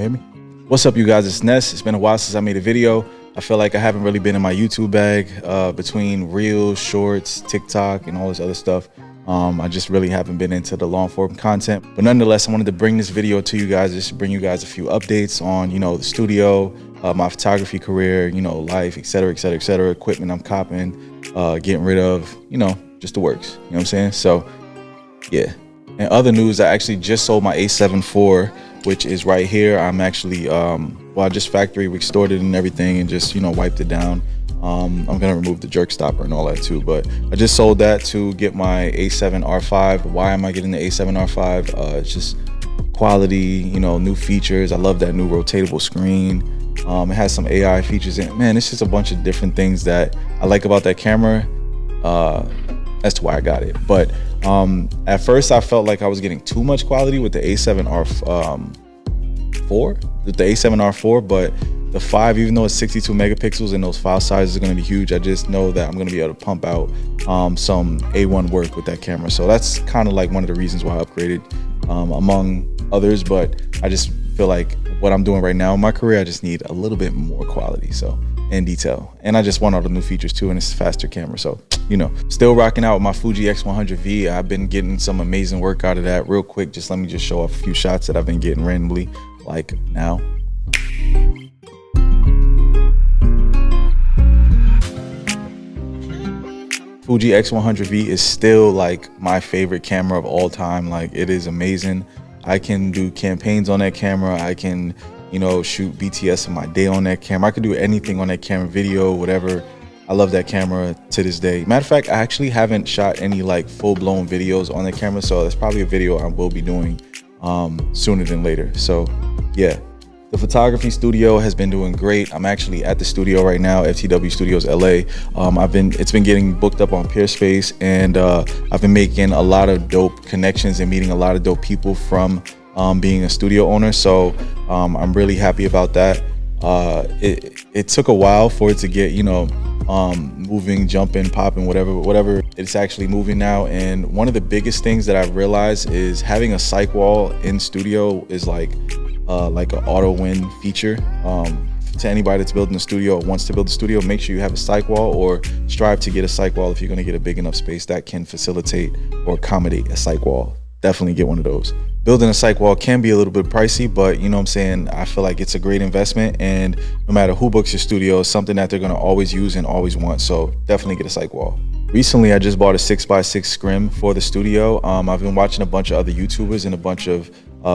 hear me? What's up, you guys? It's Ness. It's been a while since I made a video. I feel like I haven't really been in my YouTube bag between Reels, Shorts, TikTok, and all this other stuff. I just really haven't been into the long form content. But nonetheless, I wanted to bring this video to you guys, just to bring you guys a few updates on, the studio, my photography career, life, et cetera, equipment I'm copping, getting rid of, just the works. You know what I'm saying? So, yeah. And other news, I actually just sold my A7 IV, which is right here. I'm actually, I just factory restored it and everything and just, wiped it down. I'm gonna remove the jerk stopper and all that too, but I just sold that to get my A7 R5. Why am I getting the A7 R5? It's just quality, new features. I love that new rotatable screen. It has some AI features in it. Man, it's just a bunch of different things that I like about that camera. As to why I got it. But at first I felt like I was getting too much quality with the A7 R4, the A7 R4, but the 5, even though it's 62 megapixels and those file sizes are going to be huge, I just know that I'm going to be able to pump out some A1 work with that camera. So that's kind of like one of the reasons why I upgraded, among others. But I just feel like what I'm doing right now in my career, I just need a little bit more quality and detail. And I just want all the new features too, and it's a faster camera. So, still rocking out with my Fuji X100V. I've been getting some amazing work out of that. Real quick, let me show off a few shots that I've been getting randomly, like now. Fuji X100V is still like my favorite camera of all time. Like, it is amazing. I can do campaigns on that camera. I can, shoot BTS in my day on that camera. I could do anything on that camera, video, whatever. I love that camera to this day. Matter of fact, I actually haven't shot any like full-blown videos on the camera, so that's probably a video I will be doing sooner than later. So yeah, the photography studio has been doing great. I'm actually at the studio right now, FTW Studios LA. It's been getting booked up on Peerspace, and I've been making a lot of dope connections and meeting a lot of dope people from being a studio owner. So I'm really happy about that. It took a while for it to get, moving, jumping, popping, whatever. It's actually moving now. And one of the biggest things that I've realized is having a cyc wall in studio is like an auto win feature. To anybody that's building a studio or wants to build a studio, make sure you have a cyc wall, or strive to get a cyc wall if you're going to get a big enough space that can facilitate or accommodate a cyc wall. Definitely get one of those. Building a cyc wall can be a little bit pricey, but I feel like it's a great investment, and no matter who books your studio, it's something that they're going to always use and always want. So definitely get a cyc wall. Recently, I just bought a 6x6 Scrim for the studio. I've been watching a bunch of other YouTubers and a bunch of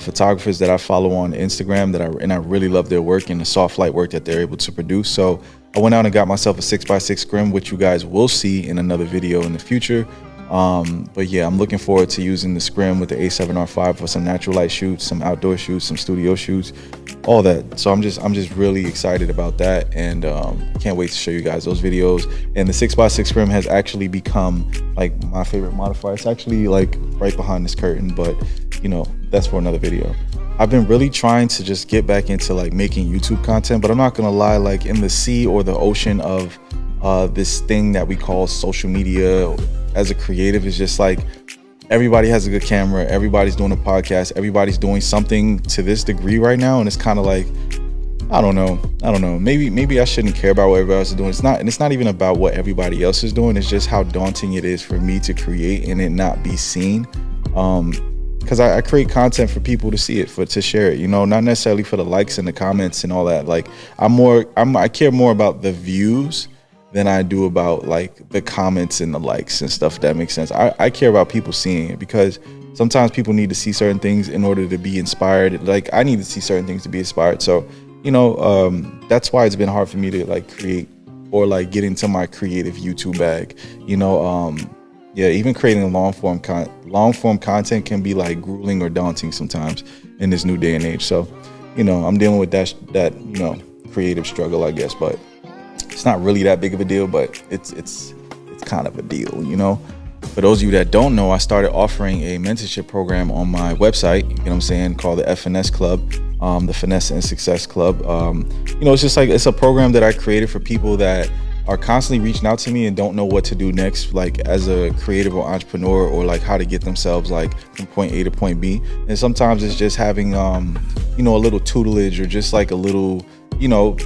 photographers that I follow on Instagram and I really love their work and the soft light work that they're able to produce. So I went out and got myself a 6x6 Scrim, which you guys will see in another video in the future. But yeah, I'm looking forward to using the Scrim with the A7 R5 for some natural light shoots, some outdoor shoots, some studio shoots, all that. So I'm just really excited about that, and can't wait to show you guys those videos. And the 6x6 Scrim has actually become like my favorite modifier. It's actually like right behind this curtain, but that's for another video. I've been really trying to just get back into like making YouTube content, but I'm not gonna lie, like in the sea or the ocean of this thing that we call social media as a creative, is just like everybody has a good camera, everybody's doing a podcast, everybody's doing something to this degree right now, and it's kind of like, I don't know, maybe I shouldn't care about what everybody else is doing. It's not even about what everybody else is doing. It's just how daunting it is for me to create and it not be seen, because I create content for people to see it, to share it, not necessarily for the likes and the comments and all that. Like I care more about the views than I do about like the comments and the likes and stuff, if that makes sense. I care about people seeing it, because sometimes people need to see certain things in order to be inspired. Like I need to see certain things to be inspired. So, that's why it's been hard for me to like create or like get into my creative YouTube bag. Yeah, even creating long form content can be like grueling or daunting sometimes in this new day and age. So, I'm dealing with that creative struggle, I guess, but it's not really that big of a deal, but it's kind of a deal, For those of you that don't know, I started offering a mentorship program on my website, called the FNS Club, the Finesse and Success Club. It's just like, it's a program that I created for people that are constantly reaching out to me and don't know what to do next, like as a creative or entrepreneur, or like how to get themselves like from point A to point B. And sometimes it's just having you know, a little tutelage, or just like a little, you know,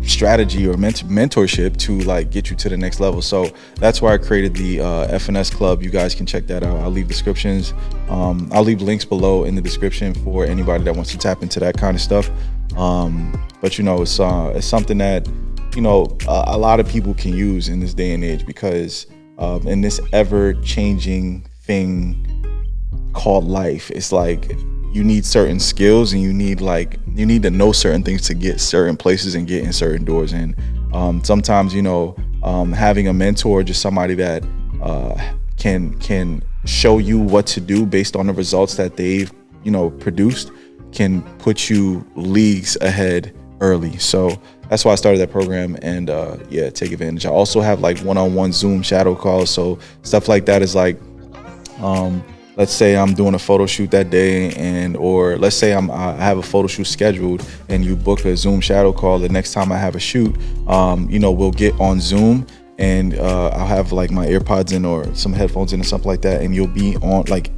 strategy or mentorship to like get you to the next level. So that's why I created the FNS Club. You guys can check that out. I'll leave descriptions. I'll leave links below in the description for anybody that wants to tap into that kind of stuff. But you know, it's something that, you know, a lot of people can use in this day and age, because in this ever-changing thing called life, it's like you need certain skills, and you need to know certain things to get certain places and get in certain doors. And sometimes, you know, having a mentor, just somebody that can show you what to do based on the results that they've, you know, produced, can put you leagues ahead early. So that's why I started that program. And yeah, take advantage. I also have like one-on-one Zoom shadow calls. So stuff like that is like, let's say I'm doing a photo shoot that day, or let's say I have a photo shoot scheduled, and you book a Zoom shadow call. The next time I have a shoot, you know, we'll get on Zoom, and I'll have like my AirPods in or some headphones in or something like that, and you'll be on like,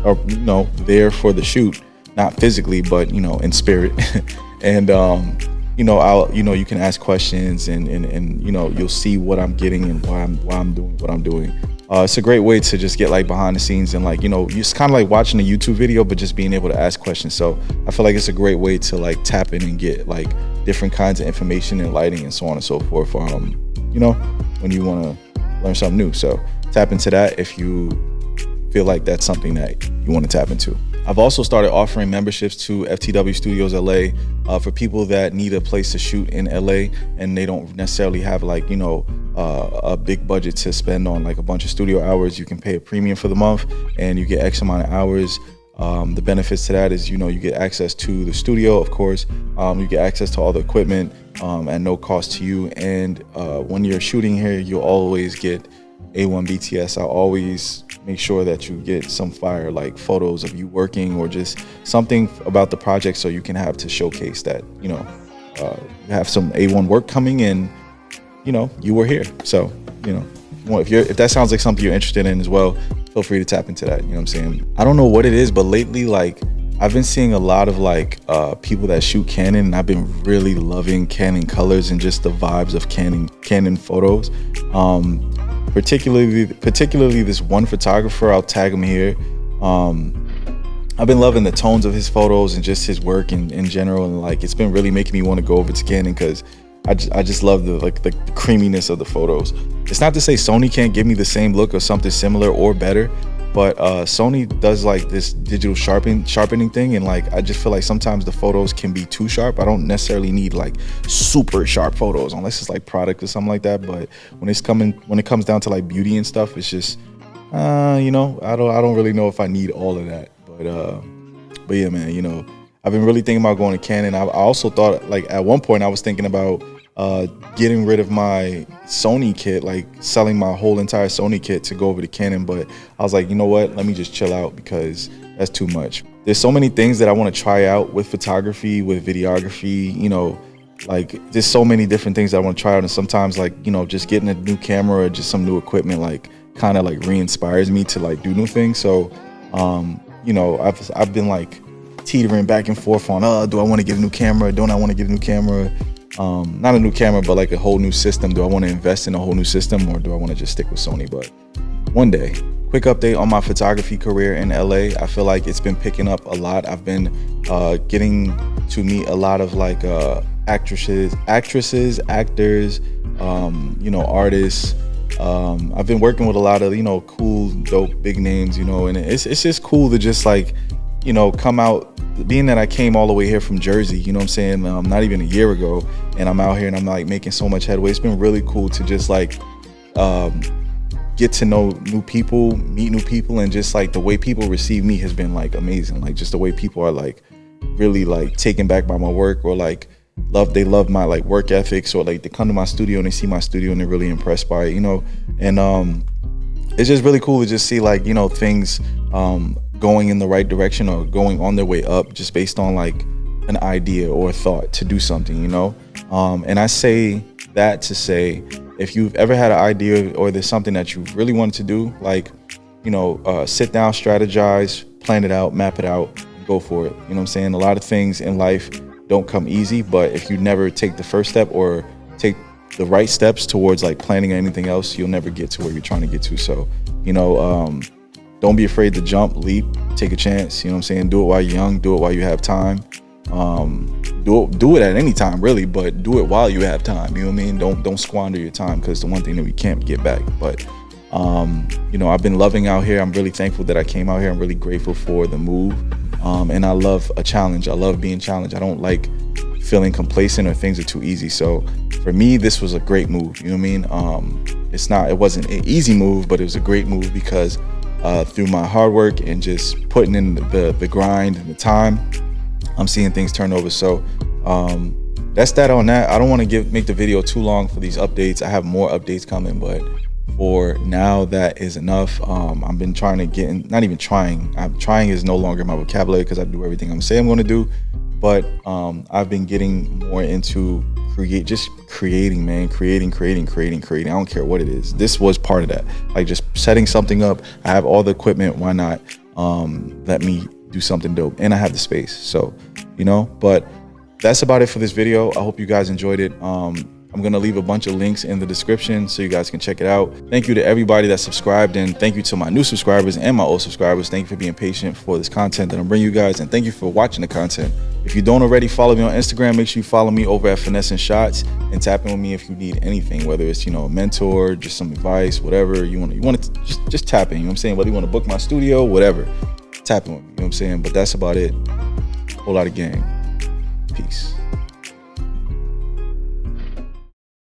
or, you know, there for the shoot, not physically, but, you know, in spirit. And you know, you can ask questions, and you know, you'll see what I'm getting and why I'm doing what I'm doing. It's a great way to just get like behind the scenes, and like, you know, it's kind of like watching a YouTube video, but just being able to ask questions. So I feel like it's a great way to like tap in and get like different kinds of information and lighting and so on and so forth. You know, when you want to learn something new. So tap into that if you feel like that's something that you want to tap into. I've also started offering memberships to FTW Studios LA for people that need a place to shoot in LA, and they don't necessarily have like, you know, a big budget to spend on like a bunch of studio hours. You can pay a premium for the month, and you get X amount of hours. The benefits to that is, you know, you get access to the studio, of course. You get access to all the equipment at no cost to you. And when you're shooting here, you'll always get A1 BTS. I'll always make sure that you get some fire like photos of you working, or just something about the project, so you can have to showcase that, you know, you have some A1 work coming in, you know, you were here. So, you know, if that sounds like something you're interested in as well, feel free to tap into that. You know what I'm saying? I don't know what it is, but lately, like, I've been seeing a lot of like people that shoot Canon, and I've been really loving Canon colors and just the vibes of Canon photos. Particularly this one photographer, I'll tag him here. I've been loving the tones of his photos and just his work in general, and like it's been really making me want to go over to Canon, because I just love the creaminess of the photos. It's not to say Sony can't give me the same look or something similar or better, but Sony does like this digital sharpening thing, and like I just feel like sometimes the photos can be too sharp. I don't necessarily need like super sharp photos unless it's like product or something like that. But when it comes down to like beauty and stuff, it's just you know, I don't really know if I need all of that. But yeah, man, you know, I've been really thinking about going to Canon. I also thought, like, at one point I was thinking about getting rid of my Sony kit, like selling my whole entire Sony kit to go over to Canon. But I was like, you know what, let me just chill out, because that's too much. There's so many things that I want to try out with photography, with videography, you know, like there's so many different things that I want to try out. And sometimes, like, you know, just getting a new camera or just some new equipment, like kind of like re-inspires me to like do new things. So you know, I've been like teetering back and forth on, do I want to get a new camera? Don't I want to get a new camera? Not a new camera, but like a whole new system. Do I want to invest in a whole new system, or do I want to just stick with Sony? But one day. Quick update on my photography career in LA. I feel like it's been picking up a lot. I've been getting to meet a lot of like actresses, actors, you know, artists. I've been working with a lot of, you know, cool, dope, big names, you know, and it's just cool to just like, you know, come out, being that I came all the way here from Jersey, you know what I'm saying, not even a year ago, and I'm out here and I'm like making so much headway. It's been really cool to just like get to know new people, meet new people, and just like the way people receive me has been like amazing. Like just the way people are like really like taken back by my work, or like they love my like work ethics, or like they come to my studio and they see my studio and they're really impressed by it, you know. And it's just really cool to just see like, you know, things going in the right direction or going on their way up, just based on like an idea or a thought to do something, you know. And I say that to say if you've ever had an idea or there's something that you really wanted to do, like, sit down, strategize, plan it out, map it out, and go for it. You know what I'm saying? A lot of things in life don't come easy, but if you never take the first step or take the right steps towards like planning anything else, you'll never get to where you're trying to get to. So, don't be afraid to jump, leap, take a chance. You know what I'm saying? Do it while you're young, do it while you have time. Do it at any time really, but do it while you have time. You know what I mean? Don't squander your time, because the one thing that we can't get back. But I've been loving out here. I'm really thankful that I came out here. I'm really grateful for the move. And I love a challenge. I love being challenged. I don't like feeling complacent or things are too easy. So for me, this was a great move. You know what I mean? It wasn't an easy move, but it was a great move because through my hard work and just putting in the grind and the time, I'm seeing things turn over. So that's that on that. I don't want to make the video too long for these updates. I have more updates coming, but for now, that is enough. I've been trying to get in, not even trying. Trying is no longer my vocabulary because I do everything I'm saying I'm going to do. But I've been getting more into creating, man. Creating. I don't care what it is. This was part of that. Like just setting something up. I have all the equipment. Why not let me do something dope? And I have the space. So, but that's about it for this video. I hope you guys enjoyed it. I'm going to leave a bunch of links in the description so you guys can check it out. Thank you to everybody that subscribed, and thank you to my new subscribers and my old subscribers. Thank you for being patient for this content that I'm bringing you guys, and thank you for watching the content. If you don't already follow me on Instagram, make sure you follow me over at Finessenshots and tap in with me if you need anything, whether it's, a mentor, just some advice, whatever you want to just tap in, you know what I'm saying? Whether you want to book my studio, whatever, tap in with me, you know what I'm saying? But that's about it. Whole lot of gang. Peace.